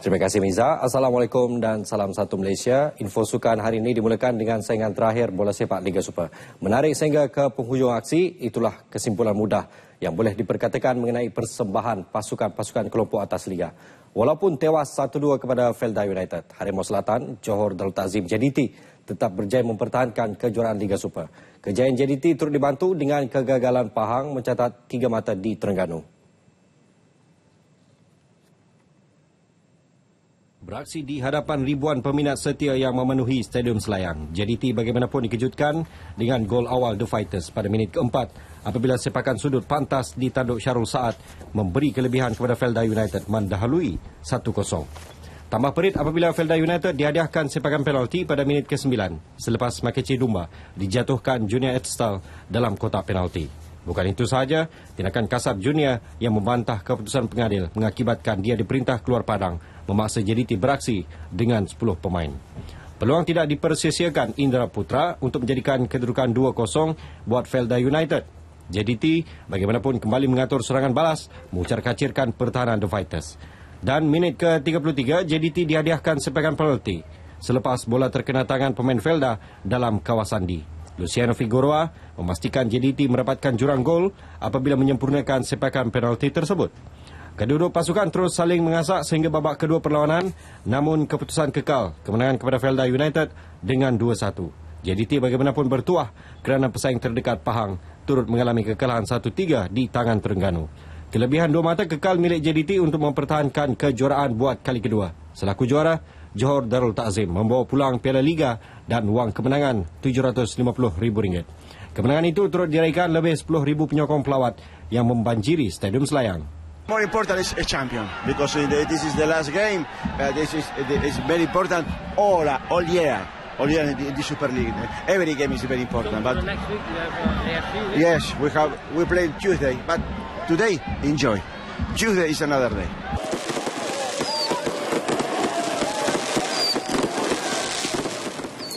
Terima kasih Miza. Assalamualaikum dan salam satu Malaysia. Info sukan hari ini dimulakan dengan saingan terakhir bola sepak Liga Super. Menarik sehingga ke penghujung aksi, itulah kesimpulan mudah yang boleh diperkatakan mengenai persembahan pasukan-pasukan kelompok atas Liga. Walaupun tewas 1-2 kepada Felda United, Harimau Selatan, Johor Darul Ta'zim JDT tetap berjaya mempertahankan kejuaraan Liga Super. Kejayaan JDT turut dibantu dengan kegagalan Pahang mencatat 3 mata di Terengganu. Beraksi di hadapan ribuan peminat setia yang memenuhi Stadium Selayang. JDT bagaimanapun dikejutkan dengan gol awal The Fighters pada minit keempat apabila sepakan sudut pantas di tanduk Syarul Saad memberi kelebihan kepada Felda United mendahului 1-0. Tambah perit apabila Felda United dihadiahkan sepakan penalti pada minit ke-9 selepas Makeci Dumba dijatuhkan Junior Edstal dalam kotak penalti. Bukan itu sahaja, tindakan kasar Junior yang membantah keputusan pengadil mengakibatkan dia diperintah keluar padang memaksa JDT beraksi dengan 10 pemain. Peluang tidak dipersia-siakan Indra Putra untuk menjadikan kedudukan 2-0 buat Felda United. JDT bagaimanapun kembali mengatur serangan balas, mengucar-kacirkan pertahanan The Fighters. Dan minit ke-33, JDT dihadiahkan sepakan penalti selepas bola terkena tangan pemain Felda dalam kawasan D. Luciano Figueroa memastikan JDT mendapatkan jurang gol apabila menyempurnakan sepakan penalti tersebut. Kedua pasukan terus saling mengasak sehingga babak kedua perlawanan, namun keputusan kekal kemenangan kepada Felda United dengan 2-1. JDT bagaimanapun bertuah kerana pesaing terdekat Pahang turut mengalami kekalahan 1-3 di tangan Terengganu. Kelebihan 2 mata kekal milik JDT untuk mempertahankan kejuaraan buat kali kedua. Selaku juara, Johor Darul Ta'zim membawa pulang Piala Liga dan wang kemenangan RM750,000. Kemenangan itu turut diraihkan lebih 10,000 penyokong pelawat yang membanjiri Stadium Selayang. More important is a champion because this is the last game. This is very important all year in the Super League. Every game is very important. But next week you have AFC. Yes, we play Tuesday, but today enjoy. Tuesday is another day.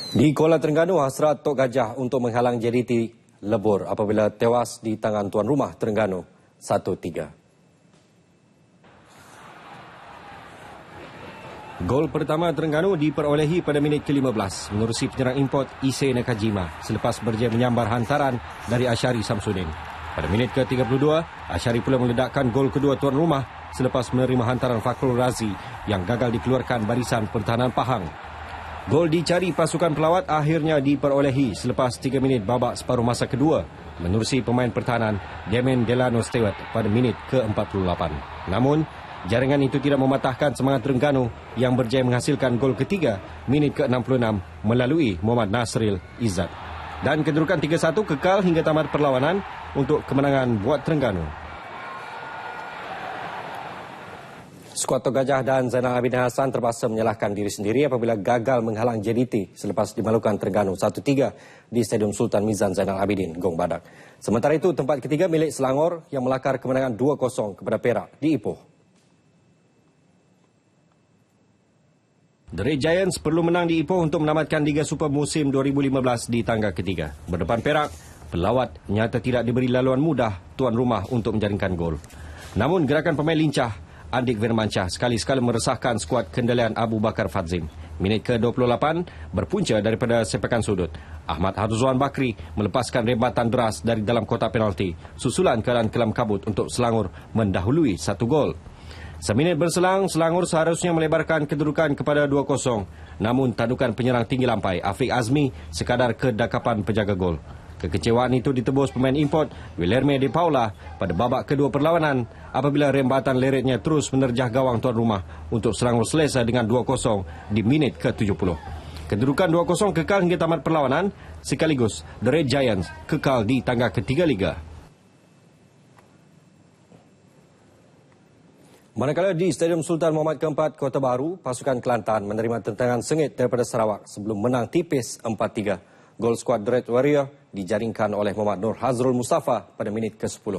Di Kuala Terengganu, hasrat Tok Gajah untuk menghalang JDT lebur apabila tewas di tangan tuan rumah Terengganu 1-3. Gol pertama Terengganu diperolehi pada minit ke-15 menerusi penyerang import Issei Nakajima selepas berjaya menyambar hantaran dari Ashari Samsudin. Pada minit ke-32, Ashari pula meledakkan gol kedua tuan rumah selepas menerima hantaran Fakrul Razi yang gagal dikeluarkan barisan pertahanan Pahang. Gol dicari pasukan pelawat akhirnya diperolehi selepas 3 minit babak separuh masa kedua menerusi pemain pertahanan Damien Delano Stewart pada minit ke-48. Namun, jaringan itu tidak mematahkan semangat Terengganu yang berjaya menghasilkan gol ketiga minit ke-66 melalui Muhammad Nasril Izzat. Dan kedudukan 3-1 kekal hingga tamat perlawanan untuk kemenangan buat Terengganu. Skuad Tok Gajah dan Zainal Abidin Hassan terpaksa menyalahkan diri sendiri apabila gagal menghalang JDT selepas dimalukan Terengganu 1-3 di Stadium Sultan Mizan Zainal Abidin, Gong Badak. Sementara itu, tempat ketiga milik Selangor yang melakar kemenangan 2-0 kepada Perak di Ipoh. The Red Giants perlu menang di Ipoh untuk menamatkan Liga Super musim 2015 di tangga ketiga. Berdepan Perak, pelawat nyata tidak diberi laluan mudah tuan rumah untuk menjaringkan gol. Namun gerakan pemain lincah Andik Firmansyah sekali-sekala meresahkan skuad kendalian Abu Bakar Fadzim. Minit ke-28 berpunca daripada sepakan sudut. Ahmad Harzwan Bakri melepaskan rembatan deras dari dalam kotak penalti. Susulan keadaan kelam kabut untuk Selangor mendahului 1 gol. Seminit berselang, Selangor seharusnya melebarkan kedudukan kepada 2-0. Namun tandukan penyerang tinggi lampai Afiq Azmi sekadar kedakapan penjaga gol. Kekecewaan itu ditebus pemain import Wilherme de Paula pada babak kedua perlawanan apabila rembatan leretnya terus menerjah gawang tuan rumah untuk Selangor selesa dengan 2-0 di minit ke-70. Kedudukan 2-0 kekal hingga tamat perlawanan sekaligus The Red Giants kekal di tangga ketiga Liga. Manakala di Stadium Sultan Muhammad keempat Kota Baru, pasukan Kelantan menerima tentangan sengit daripada Sarawak sebelum menang tipis 4-3. Gol skuad The Red Warrior dijaringkan oleh Muhammad Nur Hazrul Mustafa pada minit ke-10.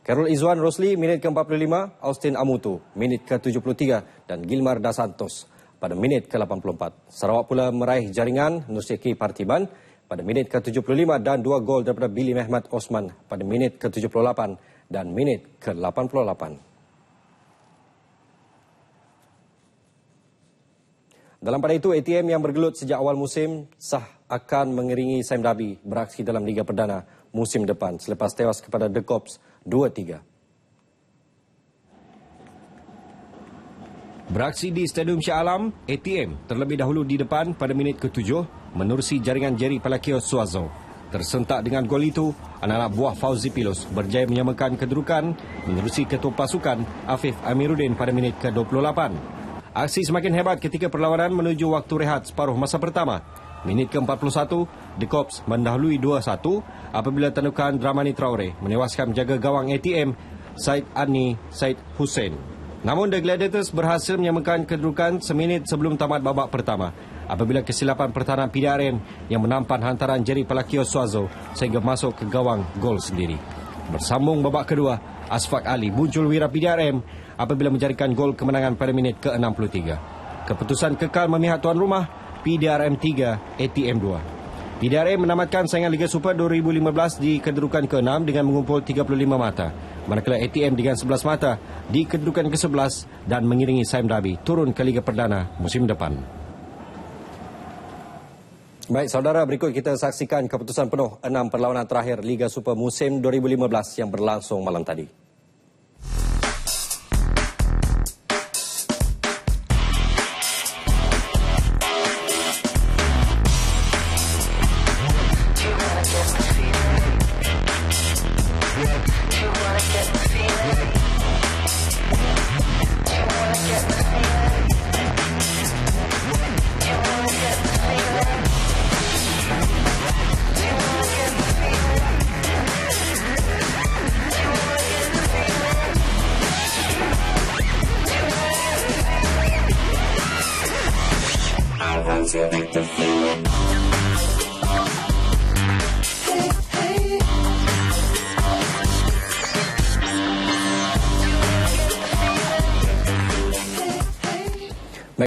Carol Izwan Rosli minit ke-45, Austin Amutu minit ke-73 dan Gilmar Da Santos pada minit ke-84. Sarawak pula meraih jaringan Nusiki Partiban pada minit ke-75 dan 2 gol daripada Billy Mehmet Osman pada minit ke-78 dan minit ke-88. Dalam pada itu, ATM yang bergelut sejak awal musim sah akan mengiringi Sime Darby beraksi dalam Liga Perdana musim depan selepas tewas kepada The Corps 2-3. Beraksi di Stadium Shah Alam, ATM terlebih dahulu di depan pada minit ke-7 menerusi jaringan Jerry Palacio Suazo. Tersentak dengan gol itu, anak-anak buah Fauzi Pilus berjaya menyamakan kedudukan menerusi ketua pasukan Afif Amiruddin pada minit ke-28. Aksi semakin hebat ketika perlawanan menuju waktu rehat separuh masa pertama. Minit ke-41, The Corps mendahului 2-1 apabila tandukan Dramani Traore menewaskan penjaga gawang ATM Said Ani Said Hussein. Namun The Gladiators berhasil menyamakan kedudukan seminit sebelum tamat babak pertama apabila kesilapan pertahanan PDRM yang menampan hantaran Jerry Palacio Suazo sehingga masuk ke gawang gol sendiri. Bersambung babak kedua, Asfaq Ali muncul wira PDRM apabila menjadikan gol kemenangan pada minit ke-63. Keputusan kekal memihak tuan rumah, PDRM 3, ATM 2. PDRM menamatkan saingan Liga Super 2015 di kedudukan ke-6 dengan mengumpul 35 mata. Manakala ATM dengan 11 mata di kedudukan ke-11 dan mengiringi Sime Darby turun ke Liga Perdana musim depan. Baik, saudara, berikut kita saksikan keputusan penuh 6 perlawanan terakhir Liga Super musim 2015 yang berlangsung malam tadi. I want to make the feeling.